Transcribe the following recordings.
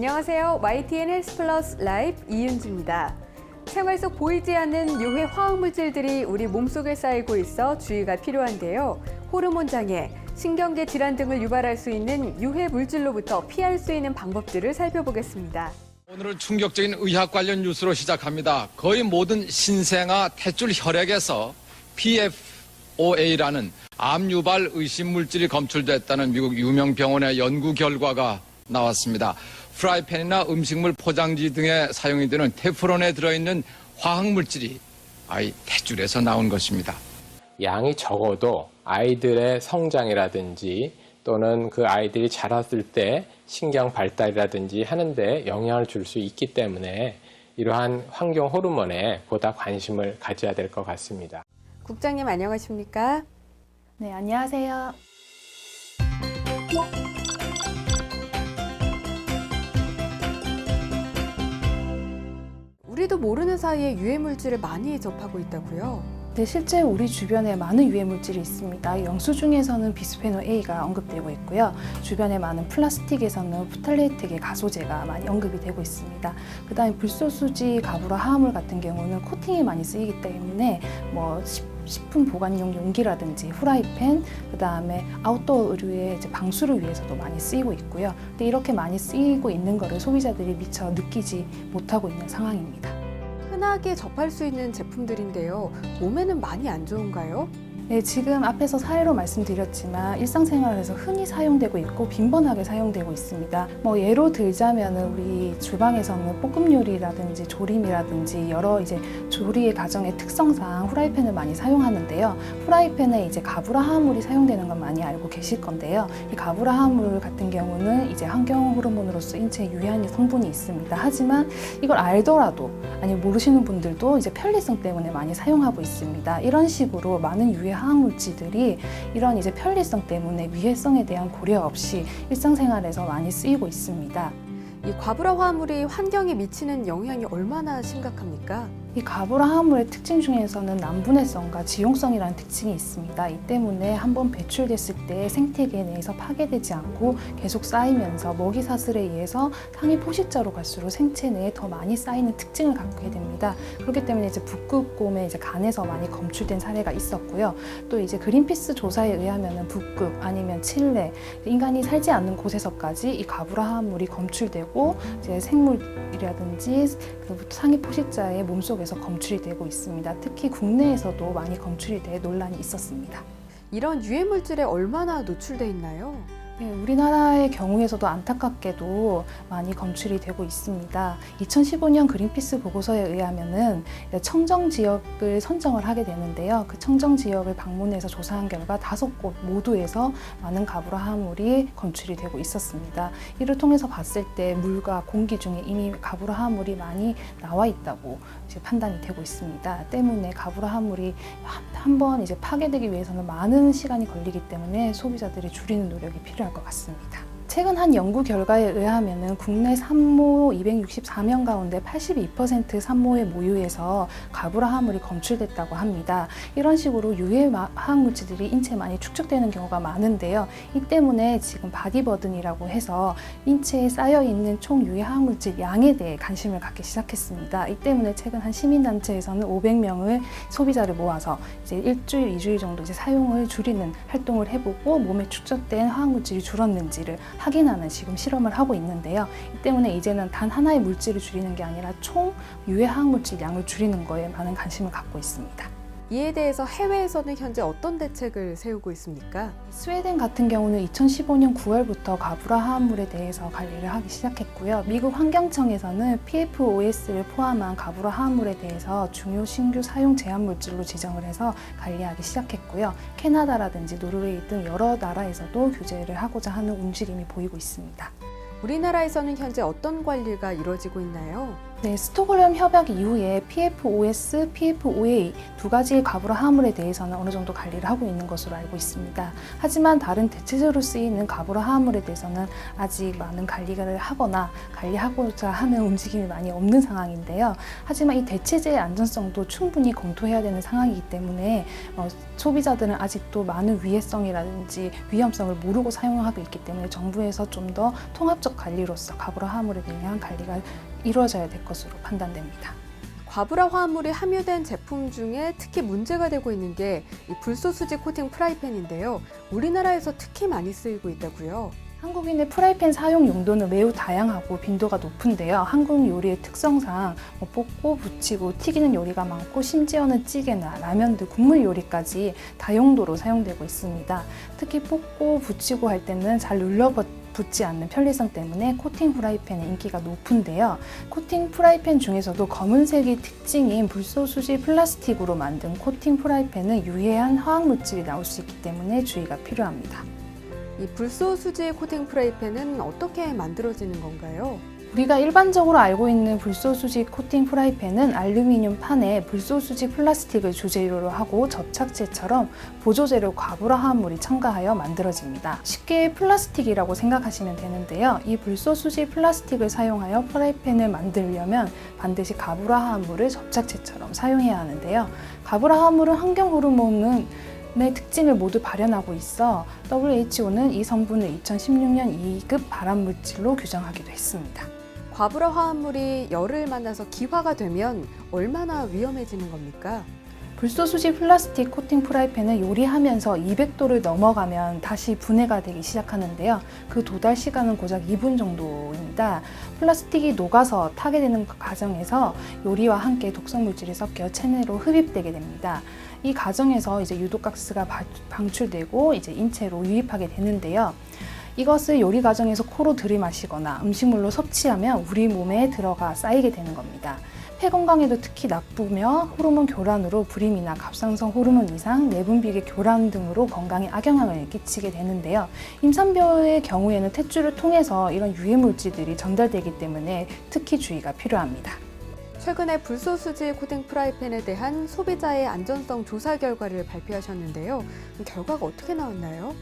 안녕하세요. YTN 헬스플러스 라이브 이윤주입니다. 생활 속 보이지 않는 유해 화학물질들이 우리 몸속에 쌓이고 있어 주의가 필요한데요. 호르몬 장애, 신경계 질환 등을 유발할 수 있는 유해 물질로부터 피할 수 있는 방법들을 살펴보겠습니다. 오늘은 충격적인 의학 관련 뉴스로 시작합니다. 거의 모든 신생아 탯줄 혈액에서 PFOA라는 암 유발 의심 물질이 검출됐다는 미국 유명 병원의 연구 결과가 나왔습니다. 프라이팬이나 음식물 포장지 등에 사용이 되는 테프론에 들어있는 화학물질이 아이 탯줄에서 나온 것입니다. 양이 적어도 아이들의 성장이라든지 또는 그 아이들이 자랐을 때 신경 발달이라든지 하는데 영향을 줄 수 있기 때문에 이러한 환경 호르몬에 보다 관심을 가져야 될 것 같습니다. 국장님 안녕하십니까? 네, 안녕하세요. 우리도 모르는 사이에 유해 물질을 많이 접하고 있다고요? 네, 실제 우리 주변에 많은 유해 물질이 있습니다. 영수 중에서는 비스페놀 A가 언급되고 있고요. 주변에 많은 플라스틱에서는 프탈레이트계 가소제가 많이 언급이 되고 있습니다. 그다음에 불소수지 가부라 화합물 같은 경우는 코팅이 많이 쓰이기 때문에 식품 보관용 용기라든지 후라이팬, 그다음에 아웃도어 의류의 방수를 위해서도 많이 쓰이고 있고요. 근데 이렇게 많이 쓰이고 있는 거를 소비자들이 미처 느끼지 못하고 있는 상황입니다. 흔하게 접할 수 있는 제품들인데요. 몸에는 많이 안 좋은가요? 네, 지금 앞에서 사례로 말씀드렸지만 일상생활에서 흔히 사용되고 있고 빈번하게 사용되고 있습니다. 예로 들자면 우리 주방에서는 볶음 요리라든지 조림이라든지 여러 조리의 과정의 특성상 후라이팬을 많이 사용하는데요. 후라이팬에 가부라 화합물이 사용되는 건 많이 알고 계실 건데요. 이 가부라 화합물 같은 경우는 환경 호르몬으로서 인체에 유해한 성분이 있습니다. 하지만 이걸 알더라도 아니면 모르시는 분들도 편리성 때문에 많이 사용하고 있습니다. 이런 식으로 많은 유해 화학물질들이 이런 편리성 때문에 위해성에 대한 고려 없이 일상생활에서 많이 쓰이고 있습니다. 이 가부라 화합물이 환경에 미치는 영향이 얼마나 심각합니까? 이 가부라 화합물의 특징 중에서는 난분해성과 지용성이라는 특징이 있습니다. 이 때문에 한번 배출됐을 때 생태계 내에서 파괴되지 않고 계속 쌓이면서 먹이 사슬에 의해서 상위 포식자로 갈수록 생체 내에 더 많이 쌓이는 특징을 갖게 됩니다. 그렇기 때문에 북극곰의 간에서 많이 검출된 사례가 있었고요. 또 그린피스 조사에 의하면 북극 아니면 칠레, 인간이 살지 않는 곳에서까지 이 가부라 화합물이 검출되고 생물이라든지 상위 포식자의 몸속에 검출이 되고 있습니다. 특히 국내에서도 많이 검출이 돼 논란이 있었습니다. 이런 유해 물질에 얼마나 노출돼 있나요? 네, 우리나라의 경우에서도 안타깝게도 많이 검출이 되고 있습니다. 2015년 그린피스 보고서에 의하면은 청정 지역을 선정을 하게 되는데요. 그 청정 지역을 방문해서 조사한 결과 5곳 모두에서 많은 가부라 화합물이 검출이 되고 있었습니다. 이를 통해서 봤을 때 물과 공기 중에 이미 가부라 화합물이 많이 나와 있다고 판단이 되고 있습니다. 때문에 가부라 화합물이 한번 파괴되기 위해서는 많은 시간이 걸리기 때문에 소비자들이 줄이는 노력이 필요할 것 같습니다. 최근 한 연구 결과에 의하면 국내 산모 264명 가운데 82% 산모의 모유에서 가부라 화합물이 검출됐다고 합니다. 이런 식으로 유해 화학물질들이 인체에 많이 축적되는 경우가 많은데요. 이 때문에 지금 바디버든이라고 해서 인체에 쌓여있는 총 유해 화학물질 양에 대해 관심을 갖기 시작했습니다. 이 때문에 최근 한 시민단체에서는 500명을 소비자를 모아서 일주일, 2주일 정도 사용을 줄이는 활동을 해보고 몸에 축적된 화학물질이 줄었는지를 확인하는 지금 실험을 하고 있는데요. 이 때문에 이제는 단 하나의 물질을 줄이는 게 아니라 총 유해 화학물질 양을 줄이는 거에 많은 관심을 갖고 있습니다. 이에 대해서 해외에서는 현재 어떤 대책을 세우고 있습니까? 스웨덴 같은 경우는 2015년 9월부터 가부라 화합물에 대해서 관리를 하기 시작했고요. 미국 환경청에서는 PFOS를 포함한 가부라 화합물에 대해서 중요 신규 사용 제한 물질로 지정을 해서 관리하기 시작했고요. 캐나다라든지 노르웨이 등 여러 나라에서도 규제를 하고자 하는 움직임이 보이고 있습니다. 우리나라에서는 현재 어떤 관리가 이루어지고 있나요? 네, 스톡홀름 협약 이후에 PFOS, PFOA 두 가지의 가불화 화합물에 대해서는 어느 정도 관리를 하고 있는 것으로 알고 있습니다. 하지만 다른 대체제로 쓰이는 가불화 화합물에 대해서는 아직 많은 관리를 하거나 관리하고자 하는 움직임이 많이 없는 상황인데요. 하지만 이 대체제의 안전성도 충분히 검토해야 되는 상황이기 때문에 소비자들은 아직도 많은 위해성이라든지 위험성을 모르고 사용하고 있기 때문에 정부에서 좀 더 통합적 관리로서 가불화 화합물에 대한 관리가 이루어져야 될 것으로 판단됩니다. 과불화 화합물이 함유된 제품 중에 특히 문제가 되고 있는 게 이 불소수지 코팅 프라이팬인데요. 우리나라에서 특히 많이 쓰이고 있다고요. 한국인의 프라이팬 사용 용도는 매우 다양하고 빈도가 높은데요. 한국 요리의 특성상 볶고 붙이고 튀기는 요리가 많고 심지어는 찌개나 라면 등 국물 요리까지 다용도로 사용되고 있습니다. 특히 볶고 붙이고 할 때는 잘 붙지 않는 편리성 때문에 코팅 프라이팬의 인기가 높은데요. 코팅 프라이팬 중에서도 검은색이 특징인 불소수지 플라스틱으로 만든 코팅 프라이팬은 유해한 화학 물질이 나올 수 있기 때문에 주의가 필요합니다. 이 불소수지 코팅 프라이팬은 어떻게 만들어지는 건가요? 우리가 일반적으로 알고 있는 불소수지 코팅 프라이팬은 알루미늄 판에 불소수지 플라스틱을 주재료로 하고 접착제처럼 보조재료 과불화 화합물이 첨가하여 만들어집니다. 쉽게 플라스틱이라고 생각하시면 되는데요. 이 불소수지 플라스틱을 사용하여 프라이팬을 만들려면 반드시 과불화 화합물을 접착제처럼 사용해야 하는데요. 과불화 화합물은 환경 호르몬은 의 특징을 모두 발현하고 있어 WHO는 이 성분을 2016년 2급 발암물질로 규정하기도 했습니다. 과불화 화합물이 열을 만나서 기화가 되면 얼마나 위험해지는 겁니까? 불소수지 플라스틱 코팅 프라이팬은 요리하면서 200도를 넘어가면 다시 분해가 되기 시작하는데요. 그 도달 시간은 고작 2분 정도입니다. 플라스틱이 녹아서 타게 되는 과정에서 요리와 함께 독성 물질이 섞여 체내로 흡입되게 됩니다. 이 과정에서 이제 유독가스가 방출되고 이제 인체로 유입하게 되는데요. 이것을 요리 과정에서 코로 들이마시거나 음식물로 섭취하면 우리 몸에 들어가 쌓이게 되는 겁니다. 폐 건강에도 특히 나쁘며 호르몬 교란으로 불임이나 갑상선 호르몬 이상, 내분비계 교란 등으로 건강에 악영향을 끼치게 되는데요. 임산부의 경우에는 탯줄을 통해서 이런 유해 물질들이 전달되기 때문에 특히 주의가 필요합니다. 최근에 불소수지 코팅 프라이팬에 대한 소비자의 안전성 조사 결과를 발표하셨는데요. 결과가 어떻게 나왔나요?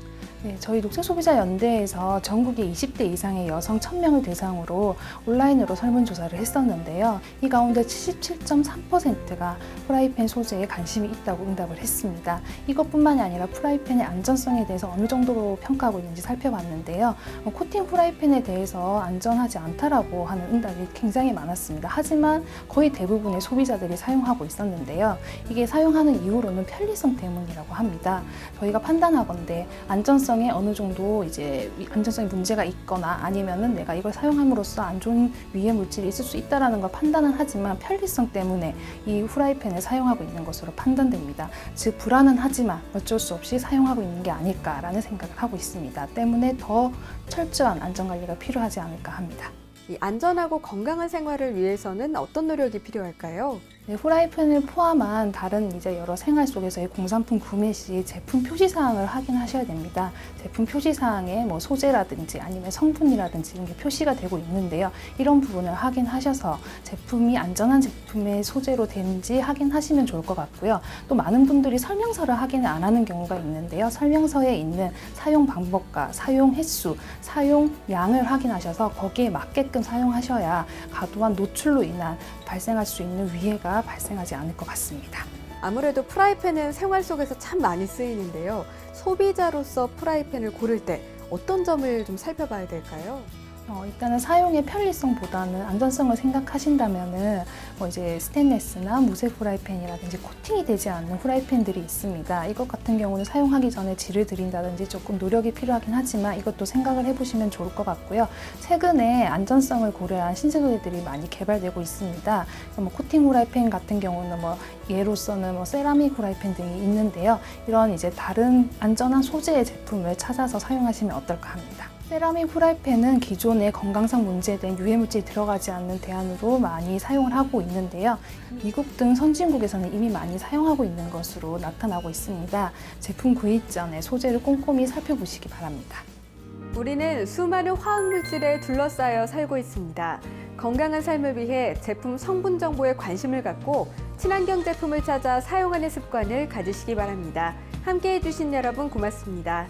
네, 저희 녹색소비자연대에서 전국의 20대 이상의 여성 1000명을 대상으로 온라인으로 설문조사를 했었는데요. 이 가운데 77.3%가 프라이팬 소재에 관심이 있다고 응답을 했습니다. 이것뿐만이 아니라 프라이팬의 안전성에 대해서 어느 정도로 평가하고 있는지 살펴봤는데요. 코팅 프라이팬에 대해서 안전하지 않다라고 하는 응답이 굉장히 많았습니다. 하지만 거의 대부분의 소비자들이 사용하고 있었는데요. 이게 사용하는 이유로는 편리성 때문이라고 합니다. 저희가 판단하건대 안전성에 어느 정도 이제 안전성에 문제가 있거나 아니면은 내가 이걸 사용함으로써 안 좋은 위해 물질이 있을 수 있다라는 걸 판단은 하지만 편리성 때문에 이 프라이팬을 사용하고 있는 것으로 판단됩니다. 즉 불안은 하지만 어쩔 수 없이 사용하고 있는 게 아닐까라는 생각을 하고 있습니다. 때문에 더 철저한 안전관리가 필요하지 않을까 합니다. 이 안전하고 건강한 생활을 위해서는 어떤 노력이 필요할까요? 네, 프라이팬을 포함한 다른 이제 여러 생활 속에서의 공산품 구매 시 제품 표시 사항을 확인하셔야 됩니다. 제품 표시 사항에 뭐 소재라든지 아니면 성분이라든지 이런 게 표시가 되고 있는데요. 이런 부분을 확인하셔서 제품이 안전한 제품의 소재로 되는지 확인하시면 좋을 것 같고요. 또 많은 분들이 설명서를 확인을 안 하는 경우가 있는데요. 설명서에 있는 사용 방법과 사용 횟수, 사용 양을 확인하셔서 거기에 맞게끔 사용하셔야 과도한 노출로 인한 발생할 수 있는 위해가 발생하지 않을 것 같습니다. 아무래도 프라이팬은 생활 속에서 참 많이 쓰이는데요. 소비자로서 프라이팬을 고를 때 어떤 점을 좀 살펴봐야 될까요? 일단은 사용의 편리성보다는 안전성을 생각하신다면은 이제 스테인레스나 무쇠 프라이팬이라든지 코팅이 되지 않는 프라이팬들이 있습니다. 이것 같은 경우는 사용하기 전에 질을 들인다든지 조금 노력이 필요하긴 하지만 이것도 생각을 해보시면 좋을 것 같고요. 최근에 안전성을 고려한 신세계들이 많이 개발되고 있습니다. 코팅 프라이팬 같은 경우는 예로서는 세라믹 프라이팬 등이 있는데요. 이런 이제 다른 안전한 소재의 제품을 찾아서 사용하시면 어떨까 합니다. 세라믹 프라이팬은 기존에 건강상 문제된 유해물질이 들어가지 않는 대안으로 많이 사용을 하고 있는데요. 미국 등 선진국에서는 이미 많이 사용하고 있는 것으로 나타나고 있습니다. 제품 구입 전에 소재를 꼼꼼히 살펴보시기 바랍니다. 우리는 수많은 화학물질에 둘러싸여 살고 있습니다. 건강한 삶을 위해 제품 성분 정보에 관심을 갖고 친환경 제품을 찾아 사용하는 습관을 가지시기 바랍니다. 함께해 주신 여러분 고맙습니다.